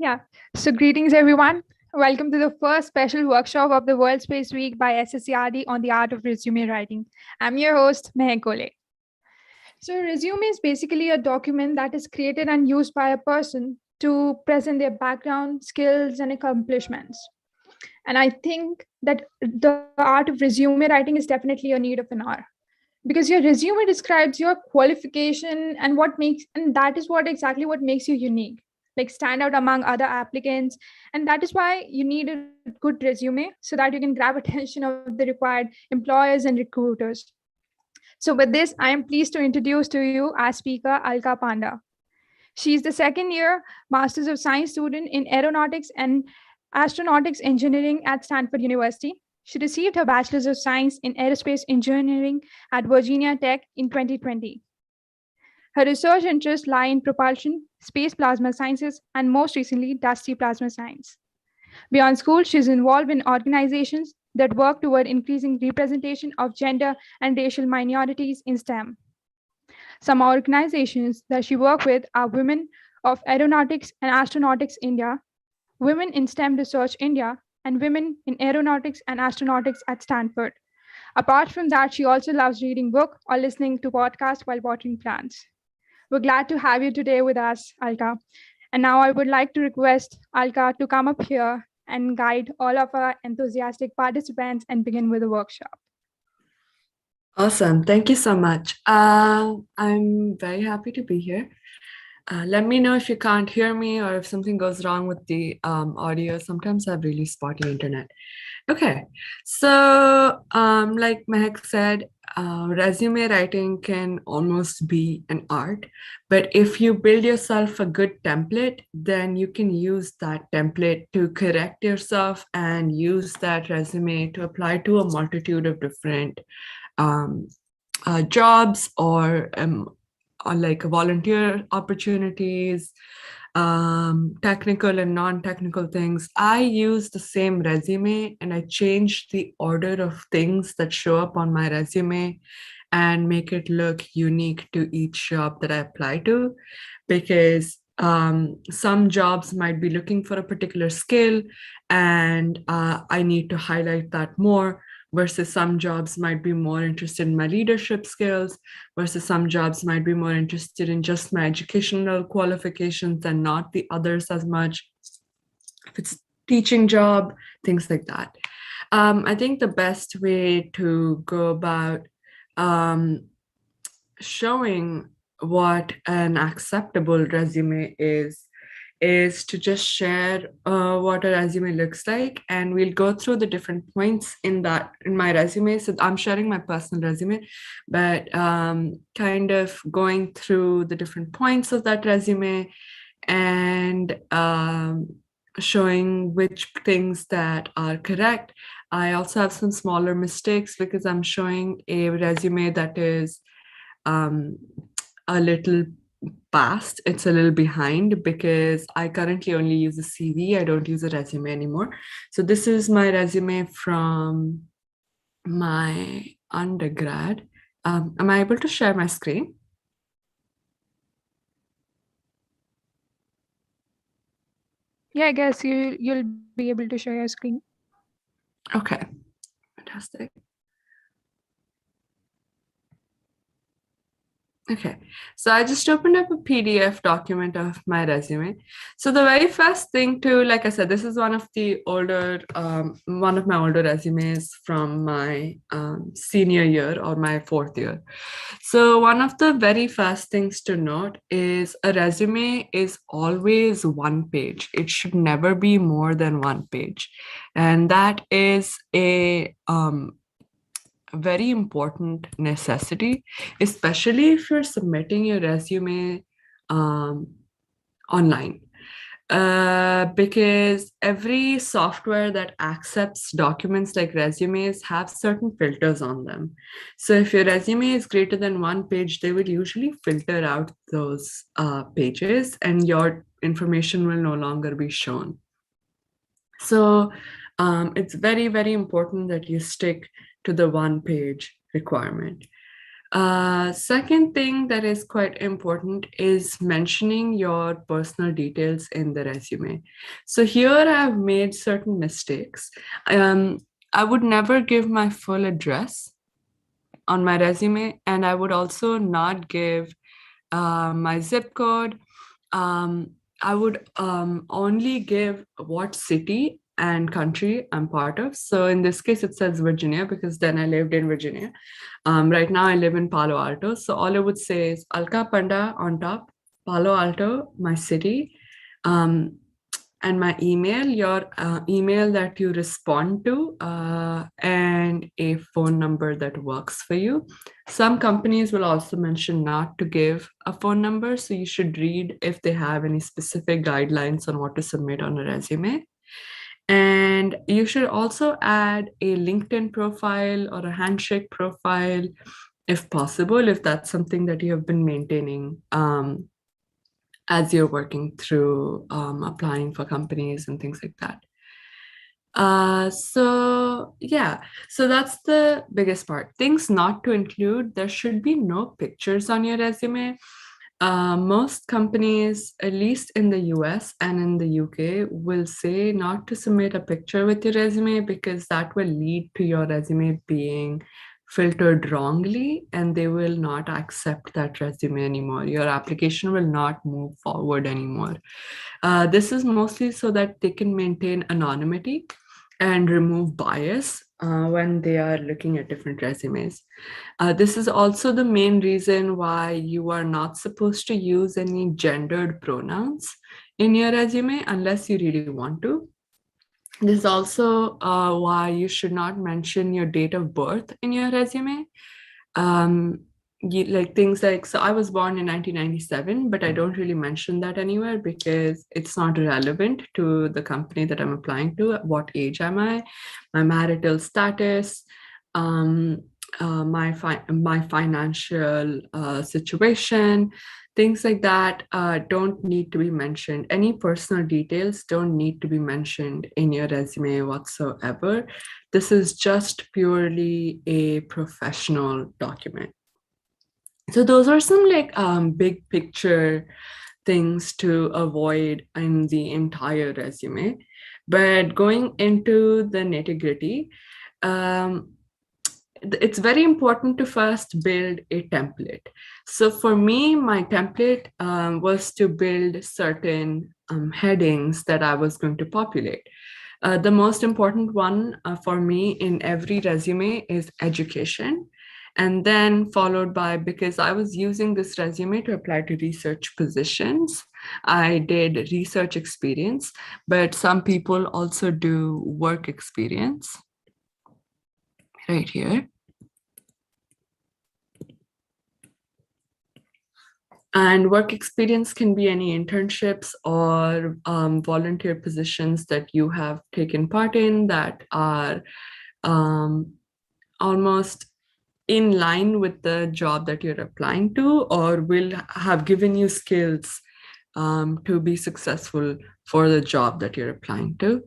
Yeah. So, greetings, everyone. Welcome to the first special workshop of the World Space Week by SSERD on the art of resume writing. I'm your host, Mehek Kole. So, resume is basically a document that is created and used by a person to present their background, skills, and accomplishments. And I think that the art of resume writing is definitely a need of an hour because your resume describes your qualification and that is what makes you unique, like stand out among other applicants. And that is why you need a good resume so that you can grab attention of the required employers and recruiters. So with this, I am pleased to introduce to you our speaker, Alka Panda. She is the second year Masters of Science student in Aeronautics and Astronautics Engineering at Stanford University. She received her Bachelor's of Science in Aerospace Engineering at Virginia Tech in 2020. Her research interests lie in propulsion, space plasma sciences, and most recently, dusty plasma science. Beyond school, she is involved in organizations that work toward increasing representation of gender and racial minorities in STEM. Some organizations that she works with are Women of Aeronautics and Astronautics India, Women in STEM Research India, and Women in Aeronautics and Astronautics at Stanford. Apart from that, she also loves reading book or listening to podcasts while watering plants. We're glad to have you today with us, Alka. And now I would like to request Alka to come up here and guide all of our enthusiastic participants and begin with the workshop. Awesome. Thank you so much. I'm very happy to be here. Let me know if you can't hear me or if something goes wrong with the audio. Sometimes I have really spotty internet. Okay, so like Mehak said, resume writing can almost be an art, but if you build yourself a good template, then you can use that template to correct yourself and use that resume to apply to a multitude of different jobs or like volunteer opportunities, technical and non-technical things. I use the same resume and I change the order of things that show up on my resume and make it look unique to each job that I apply to, because some jobs might be looking for a particular skill and I need to highlight that more, versus some jobs might be more interested in my leadership skills, versus some jobs might be more interested in just my educational qualifications and not the others as much. If it's teaching job, things like that. I think the best way to go about showing what an acceptable resume is to just share what a resume looks like, and we'll go through the different points in my resume. So I'm sharing my personal resume, but kind of going through the different points of that resume and showing which things that are correct. I also have some smaller mistakes because I'm showing a resume that is a little past. It's a little behind because I currently only use a CV. I don't use a resume anymore. So this is my resume from my undergrad. Am I able to share my screen? Yeah, I guess you'll be able to share your screen. Okay, fantastic. Okay, so I just opened up a PDF document of my resume. So the very first thing like I said, this is one of my older resumes from my senior year or my fourth year. So one of the very first things to note is a resume is always one page. It should never be more than one page. And that is a very important necessity, especially if you're submitting your resume online. Because every software that accepts documents like resumes have certain filters on them. So if your resume is greater than one page, they would usually filter out those pages and your information will no longer be shown. So it's very, very important that you stick to the one page requirement. Second thing that is quite important is mentioning your personal details in the resume. So here I've made certain mistakes. I would never give my full address on my resume, and I would also not give my zip code. I would only give what city and country I'm part of. So in this case, it says Virginia because then I lived in Virginia. Right now, I live in Palo Alto. So all I would say is Alka Panda on top, Palo Alto, my city, um, and my email, your email that you respond to, and a phone number that works for you. Some companies will also mention not to give a phone number. So you should read if they have any specific guidelines on what to submit on a resume. And you should also add a LinkedIn profile or a handshake profile if possible, if that's something that you have been maintaining as you're working through applying for companies and things like that. So yeah, so that's the biggest part. Things not to include, there should be no pictures on your resume. Most companies, at least in the US and in the UK, will say not to submit a picture with your resume because that will lead to your resume being filtered wrongly and they will not accept that resume anymore. Your application will not move forward anymore. This is mostly so that they can maintain anonymity and remove bias when they are looking at different resumes. This is also the main reason why you are not supposed to use any gendered pronouns in your resume unless you really want to. This is also why you should not mention your date of birth in your resume. Um, like things like, so I was born in 1997, but I don't really mention that anywhere because it's not relevant to the company that I'm applying to. What age am I? My marital status, um, my financial situation, things like that don't need to be mentioned. Any personal details don't need to be mentioned in your resume whatsoever. This is just purely a professional document. So those are some like big picture things to avoid in the entire resume. But going into the nitty gritty, um, it's very important to first build a template. So for me, my template was to build certain headings that I was going to populate. The most important one for me in every resume is education. And then followed by, because I was using this resume to apply to research positions, I did research experience, but some people also do work experience right here. And work experience can be any internships or volunteer positions that you have taken part in that are almost in line with the job that you're applying to or will have given you skills to be successful for the job that you're applying to.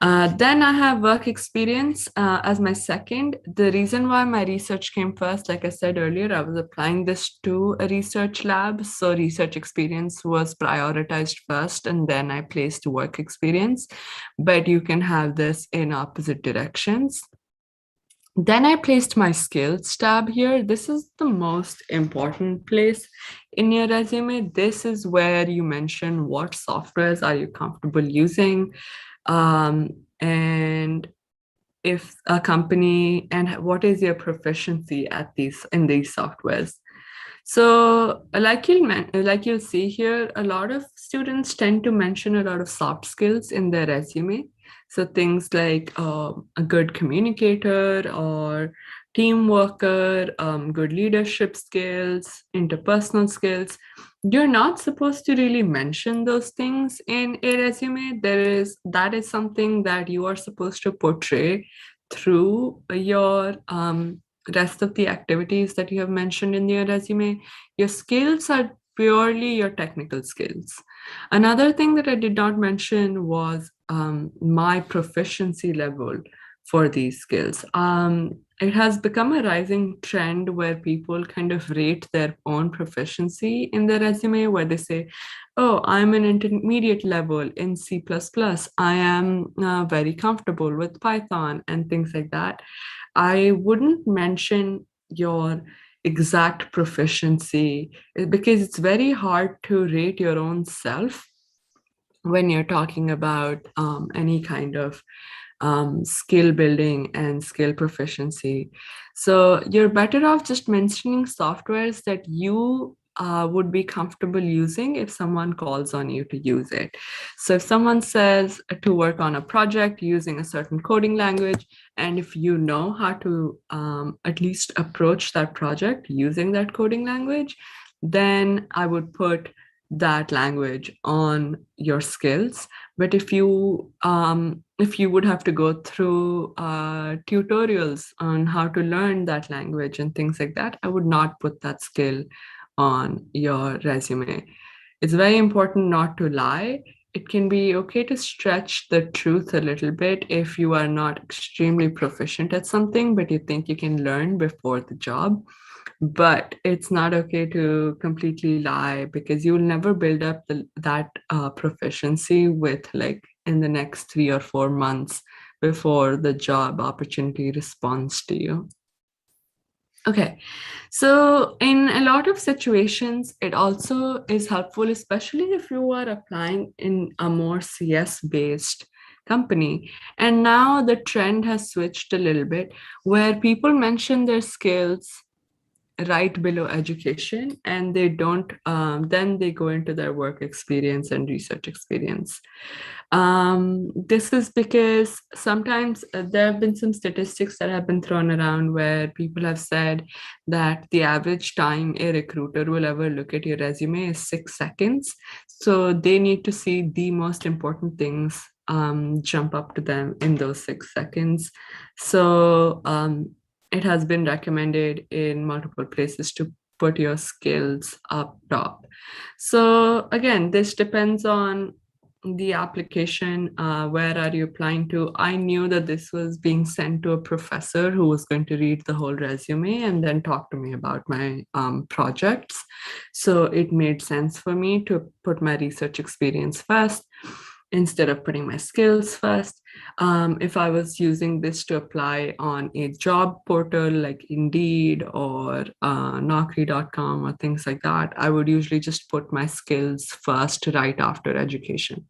Then I have work experience as my second. The reason why my research came first, like I said earlier, I was applying this to a research lab. So research experience was prioritized first, and then I placed work experience. But you can have this in opposite directions. Then I placed my skills tab here. This is the most important place in your resume. This is where you mention what softwares are you comfortable using, and if a company, and what is your proficiency at these in these softwares. So like you'll see here, a lot of students tend to mention a lot of soft skills in their resume. So things like a good communicator or team worker, good leadership skills, interpersonal skills. You're not supposed to really mention those things in a resume. That is something that you are supposed to portray through your rest of the activities that you have mentioned in your resume. Your skills are purely your technical skills. Another thing that I did not mention was my proficiency level for these skills. it has become a rising trend where people kind of rate their own proficiency in their resume, where they say, oh, I'm an intermediate level in C++. I am very comfortable with Python and things like that. I wouldn't mention your exact proficiency because it's very hard to rate your own self when you're talking about any kind of skill building and skill proficiency. So you're better off just mentioning softwares that you would be comfortable using if someone calls on you to use it. So if someone says to work on a project using a certain coding language, and if you know how to at least approach that project using that coding language, then I would put that language on your skills. But if you would have to go through tutorials on how to learn that language and things like that, I would not put that skill on your resume. It's very important not to lie. It can be okay to stretch the truth a little bit if you are not extremely proficient at something, but you think you can learn before the job. But it's not okay to completely lie because you will never build up that proficiency with like in the next 3 or 4 months before the job opportunity responds to you. Okay, so in a lot of situations, it also is helpful, especially if you are applying in a more CS based company. And now the trend has switched a little bit where people mention their skills right below education and they don't then they go into their work experience and research experience. This is because sometimes there have been some statistics that have been thrown around where people have said that the average time a recruiter will ever look at your resume is 6 seconds. So they need to see the most important things jump up to them in those 6 seconds. So it has been recommended in multiple places to put your skills up top. So again, this depends on the application. Where are you applying to? I knew that this was being sent to a professor who was going to read the whole resume and then talk to me about my projects. So it made sense for me to put my research experience first instead of putting my skills first. If I was using this to apply on a job portal like Indeed or Naukri.com or things like that, I would usually just put my skills first right after education.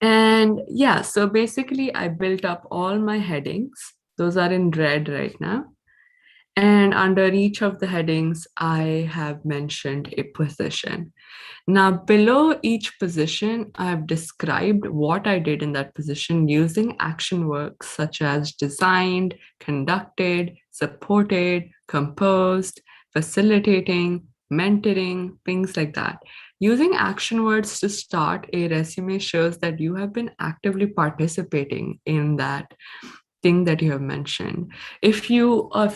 And yeah, so basically I built up all my headings. Those are in red right now. And under each of the headings, I have mentioned a position. Now, below each position, I have described what I did in that position using action words such as designed, conducted, supported, composed, facilitating, mentoring, things like that. Using action words to start a resume shows that you have been actively participating in that thing that you have mentioned. If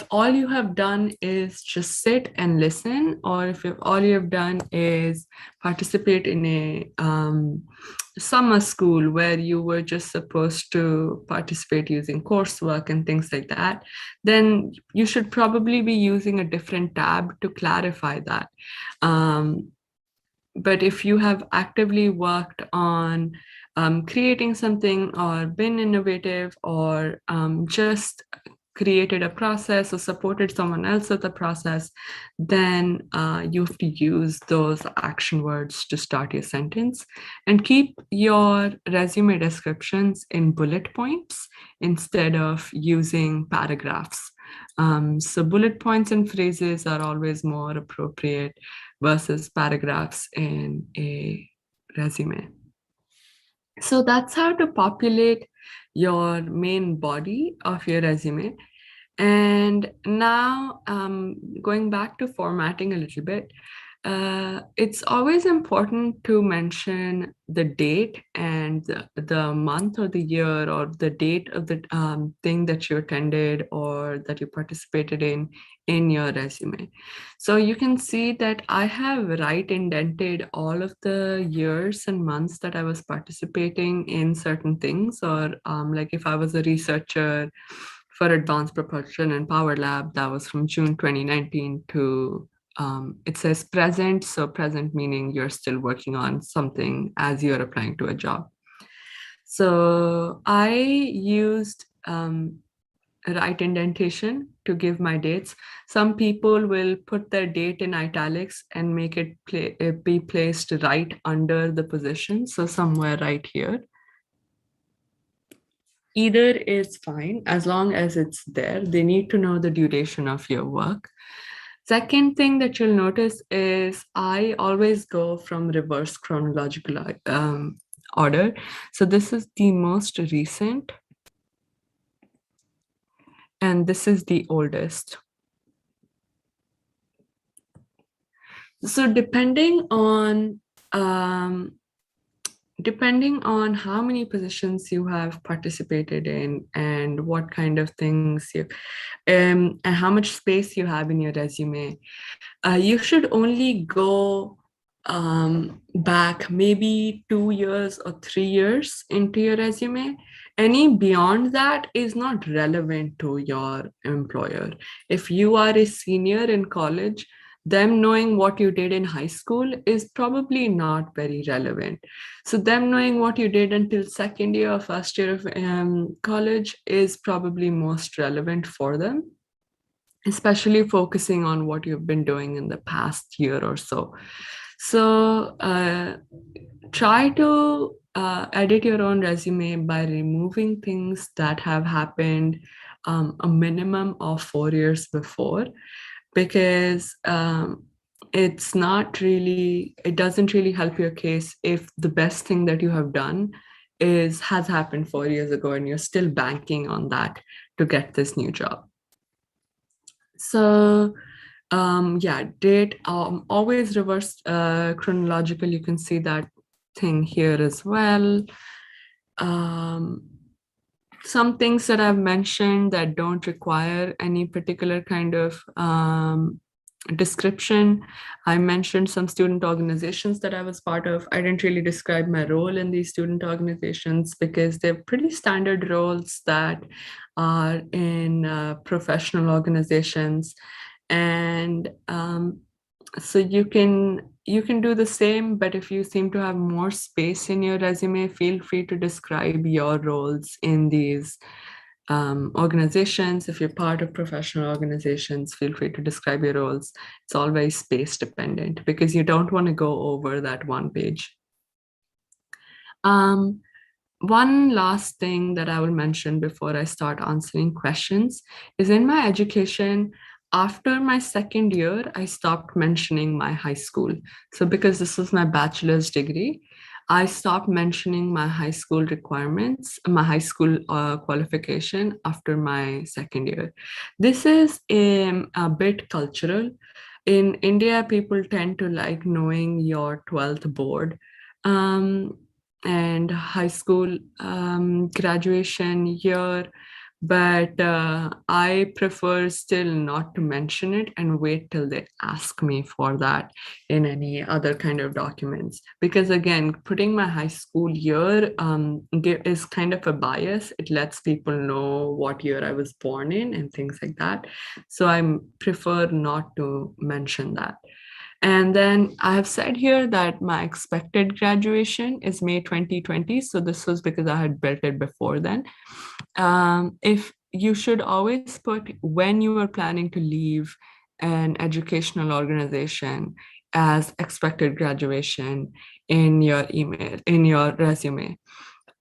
all you have done is just sit and listen, or if all you have done is participate in a summer school where you were just supposed to participate using coursework and things like that, then you should probably be using a different tab to clarify that. But if you have actively worked on creating something or been innovative or just created a process or supported someone else with the process, then you have to use those action words to start your sentence. And keep your resume descriptions in bullet points instead of using paragraphs. So bullet points and phrases are always more appropriate versus paragraphs in a resume. So that's how to populate your main body of your resume. And now, going back to formatting a little bit, it's always important to mention the date and the month or the year or the date of the thing that you attended or that you participated in your resume. So you can see that I have right indented all of the years and months that I was participating in certain things, or like if I was a researcher for advanced propulsion and power lab. That was from June 2019 to it says present. So present meaning you're still working on something as you're applying to a job. So I used right indentation to give my dates. Some people will put their date in italics and make it be placed right under the position. So somewhere right here. Either is fine as long as it's there. They need to know the duration of your work. Second thing that you'll notice is I always go from reverse chronological order. So this is the most recent, and this is the oldest. So depending on how many positions you have participated in and what kind of things you and how much space you have in your resume, you should only go back maybe 2 years or 3 years into your resume. Any beyond that is not relevant to your employer. If you are a senior in college, them knowing what you did in high school is probably not very relevant. So them knowing what you did until second year or first year of college is probably most relevant for them, especially focusing on what you've been doing in the past year or so. So try to edit your own resume by removing things that have happened a minimum of 4 years before, because it doesn't really help your case if the best thing that you have done has happened 4 years ago and you're still banking on that to get this new job. So yeah, date always reverse chronological. You can see that thing here as well. Some things that I've mentioned that don't require any particular kind of description. I mentioned some student organizations that I was part of. I didn't really describe my role in these student organizations because they're pretty standard roles that are in professional organizations. And so you can do the same, but if you seem to have more space in your resume, feel free to describe your roles in these organizations. If you're part of professional organizations, feel free to describe your roles. It's all very space dependent because you don't want to go over that one page. One last thing that I will mention before I start answering questions is in my education, after my second year, I stopped mentioning my high school. So because this was my bachelor's degree, I stopped mentioning my high school requirements, my high school qualification after my second year. This is a bit cultural. In India, people tend to like knowing your 12th board. And high school graduation year, but I prefer still not to mention it and wait till they ask me for that in any other kind of documents. Because again, putting my high school year is kind of a bias. It lets people know what year I was born in and things like that. So I prefer not to mention that. And then I have said here that my expected graduation is May 2020. So this was because I had built it before then. If you should always put when you are planning to leave an educational organization as expected graduation in your email, in your resume.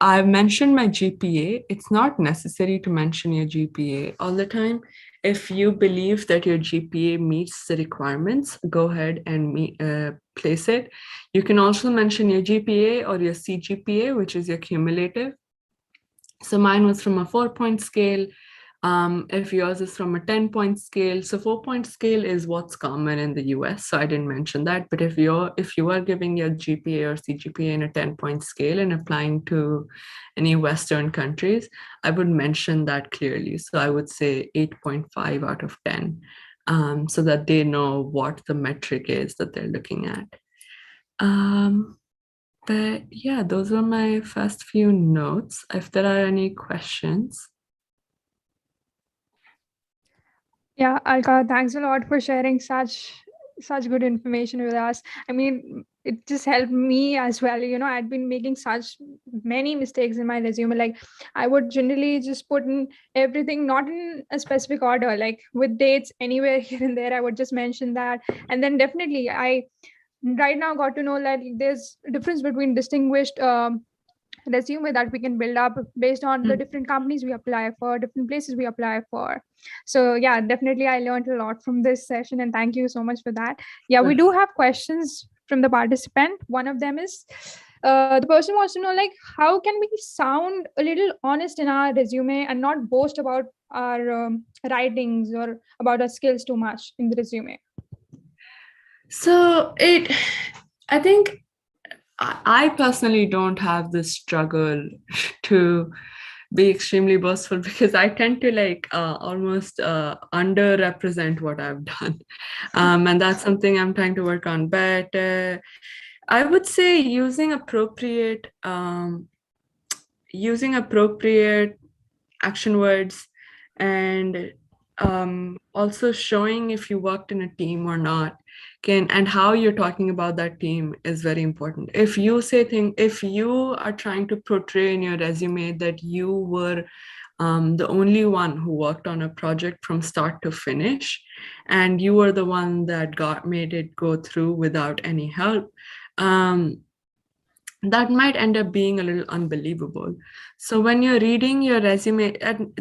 I've mentioned my GPA. It's not necessary to mention your GPA all the time. If you believe that your GPA meets the requirements, go ahead and place it. You can also mention your GPA or your CGPA, which is your cumulative. So mine was from a 4-point scale. If yours is from a 10-point scale, so 4-point scale is what's common in the US. So I didn't mention that. But if you are giving your GPA or CGPA in a 10-point scale and applying to any Western countries, I would mention that clearly. So I would say 8.5 out of 10, so that they know what the metric is that they're looking at. But yeah, those were my first few notes. If there are any questions. Yeah, Alka, thanks a lot for sharing such good information with us. I mean, it just helped me as well. I'd been making such many mistakes in my resume. Like, I would generally just put in everything not in a specific order, like with dates anywhere here and there. I would just mention that, and then definitely I right now got to know that there's a difference between distinguished resume that we can build up based on the different companies we apply for, different places we apply for. So yeah, definitely I learned a lot from this session, and thank you so much for that. Yeah, we do have questions from the participant. One of them is the person wants to know, like, how can we sound a little honest in our resume and not boast about our writings or about our skills too much in the resume? So I think I personally don't have this struggle to be extremely boastful because I tend to like almost underrepresent what I've done. And that's something I'm trying to work on. But I would say using appropriate action words and also showing if you worked in a team or not can and how you're talking about that team is very important. If you are trying to portray in your resume that you were the only one who worked on a project from start to finish and you were the one that got made it go through without any help, um, that might end up being a little unbelievable. So when you're reading your resume, and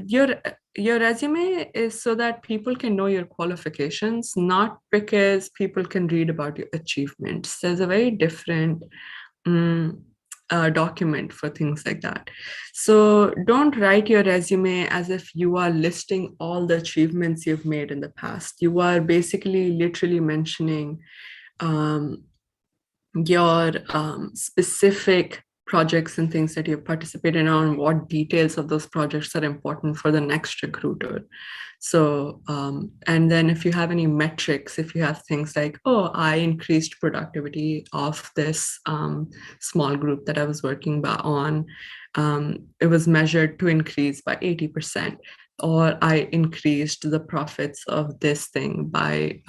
your resume is so that people can know your qualifications, not because people can read about your achievements. There's a very different document for things like that. So don't write your resume as if you are listing all the achievements you've made in the past. You are basically literally mentioning um, your specific projects and things that you've participated on, what details of those projects are important for the next recruiter. So, and then if you have any metrics, if you have things like, oh, I increased productivity of this small group that I was working on, it was measured to increase by 80%, or I increased the profits of this thing by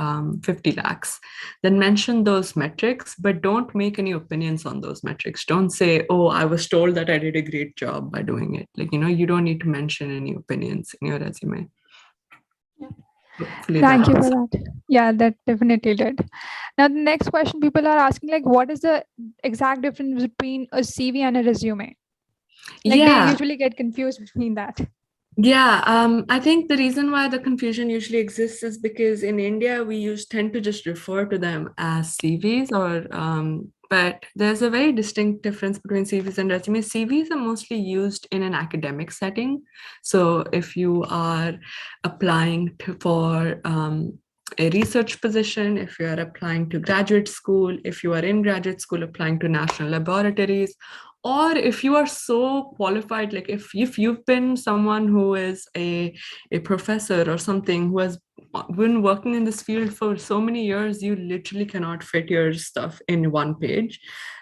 50 lakhs, then mention those metrics, but don't make any opinions on those metrics. Don't say, oh, I was told that I did a great job by doing it. Like, you don't need to mention any opinions in your resume. Hopefully that Thank you for answers. that. Yeah, that definitely did. Now, the next question people are asking, like, what is the exact difference between a CV and a resume? Like, they Yeah, usually get confused between that. Yeah, I think the reason why the confusion usually exists is because in India we tend to just refer to them as CVs, but there's a very distinct difference between CVs and resumes. CVs are mostly used in an academic setting. So if you are applying for a research position, if you are applying to graduate school, if you are in graduate school applying to national laboratories, or if you are so qualified, like if you've been someone who is a professor or something who has been working in this field for so many years, you literally cannot fit your stuff in one page,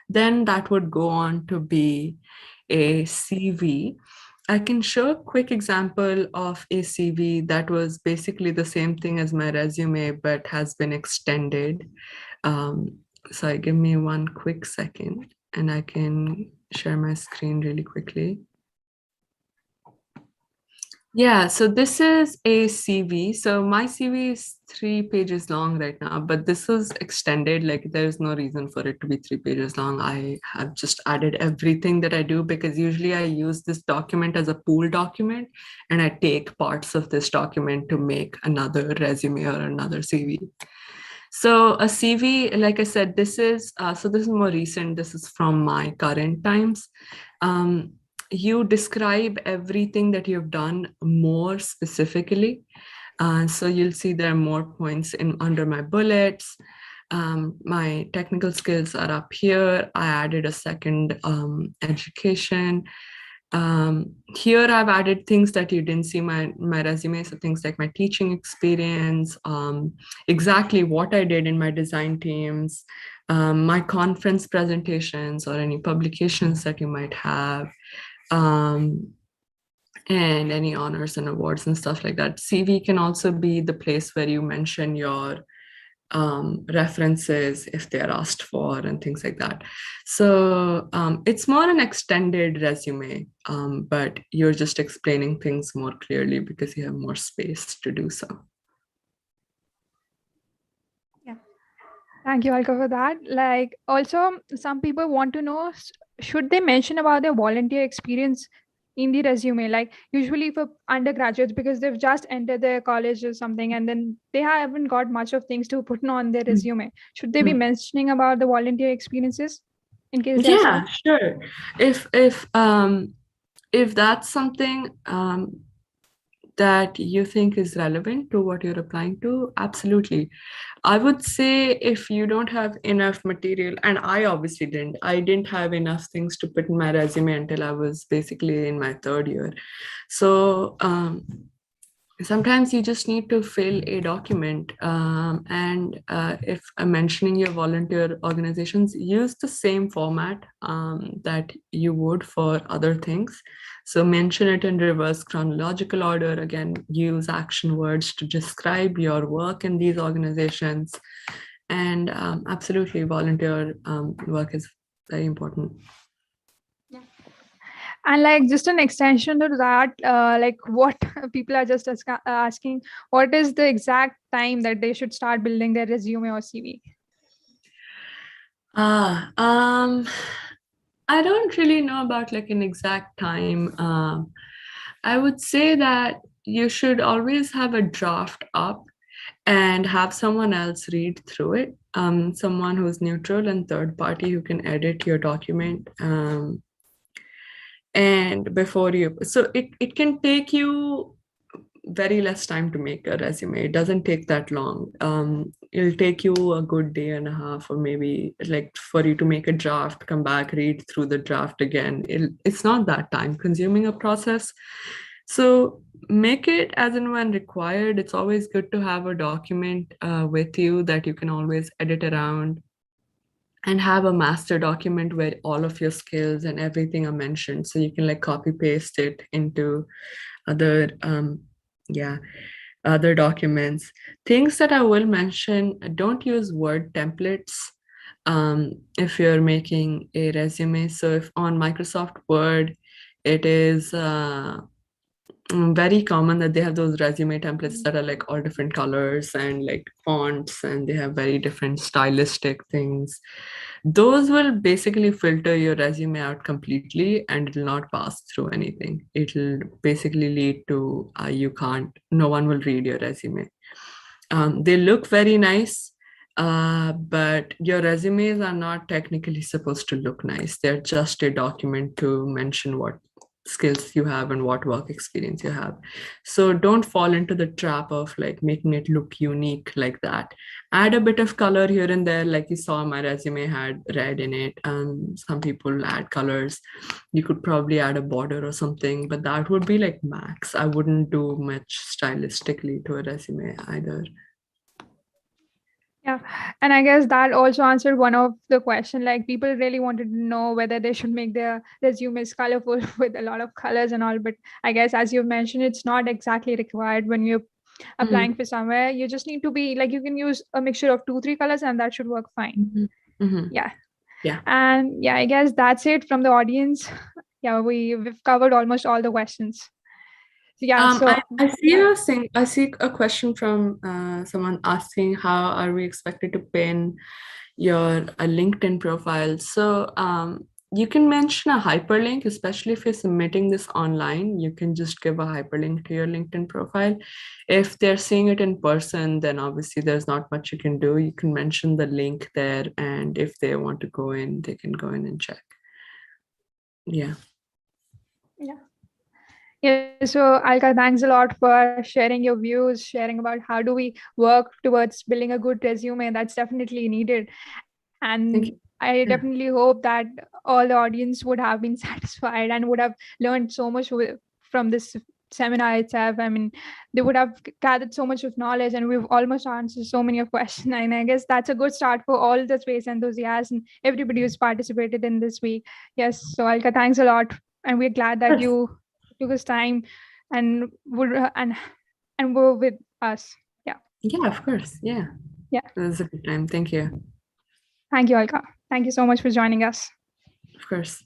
then that would go on to be a CV. I can show a quick example of a CV that was basically the same thing as my resume but has been extended. Sorry, give me one quick second and I can share my screen really quickly. Yeah, so this is a CV. So my CV is 3 pages long right now, but this was extended. Like there's no reason for it to be 3 pages long. I have just added everything that I do because usually I use this document as a pool document and I take parts of this document to make another resume or another CV. So a CV, like I said, this is more recent. This is from my current times. You describe everything that you've done more specifically. So you'll see there are more points in under my bullets. My technical skills are up here. I added a second education. Here I've added things that you didn't see my resume. So things like my teaching experience, exactly what I did in my design teams, my conference presentations or any publications that you might have. Um, and any honors and awards and stuff like that. CV can also be the place where you mention your references if they're asked for and things like that. So it's more an extended resume, but you're just explaining things more clearly because you have more space to do so. Yeah. Thank you, Alka, for that. Like, also, some people want to know, should they mention about their volunteer experience in the resume? Like, usually for undergraduates, because they've just entered their college or something, and then they haven't got much of things to put on their resume. Should they be mentioning about the volunteer experiences in case they Yeah, accept? sure. If that's something that you think is relevant to what you're applying to, absolutely. I would say if you don't have enough material, and I didn't have enough things to put in my resume until I was basically in my third year. So sometimes you just need to fill a document. And if I'm mentioning your volunteer organizations, use the same format that you would for other things. So mention it in reverse chronological order. Again, use action words to describe your work in these organizations. And absolutely, volunteer work is very important. And like just an extension to that, like what people are just asking, what is the exact time that they should start building their resume or CV? Ah, I don't really know about like an exact time. I would say that you should always have a draft up and have someone else read through it. Someone who's neutral and third party who can edit your document. And before you, so it can take you very less time to make a resume. It doesn't take that long. It'll take you a good day and a half, or maybe like for you to make a draft, come back, read through the draft again. It's not that time consuming a process. So make it as and when required. It's always good to have a document with you that you can always edit around, and have a master document where all of your skills and everything are mentioned. So you can like copy paste it into other yeah other documents. Things that I will mention: don't use word templates if you're making a resume. So if on Microsoft Word, it is very common that they have those resume templates that are like all different colors and like fonts, and they have very different stylistic things. Those will basically filter your resume out completely, and it will not pass through anything. It'll basically lead to no one will read your resume. They look very nice, but your resumes are not technically supposed to look nice. They're just a document to mention what skills you have and what work experience you have. So don't fall into the trap of like making it look unique like that. Add a bit of color here and there, like you saw my resume had red in it. Some people add colors. You could probably add a border or something, but that would be like max. I wouldn't do much stylistically to a resume either. Yeah, and I guess that also answered one of the question. Like people really wanted to know whether they should make their resumes colorful with a lot of colors and all. But I guess as you mentioned, it's not exactly required when you're applying for somewhere. You just need to be like you can use a mixture of 2-3 colors, and that should work fine. Mm-hmm. Mm-hmm. Yeah, Yeah. and yeah, I guess that's it from the audience. Yeah, we've covered almost all the questions. So yeah, so I see a question from someone asking how are we expected to pin your LinkedIn profile. So you can mention a hyperlink, especially if you're submitting this online. You can just give a hyperlink to your LinkedIn profile. If they're seeing it in person, then obviously there's not much you can do. You can mention the link there, and if they want to go in, they can go in and check. Yeah. Yeah, so Alka, thanks a lot for sharing your views, sharing about how do we work towards building a good resume. That's definitely needed. Thank And you. I Yeah. definitely hope that all the audience would have been satisfied and would have learned so much from this seminar itself. I mean, they would have gathered so much of knowledge, and we've almost answered so many of questions. And I guess that's a good start for all the space enthusiasts and everybody who's participated in this week. Yes, so Alka, thanks a lot. And we're glad that Yes. you took his time and would and were with us. Yeah. Yeah, of course. Yeah. Yeah. It was a good time. Thank you. Thank you, Alka. Thank you so much for joining us. Of course.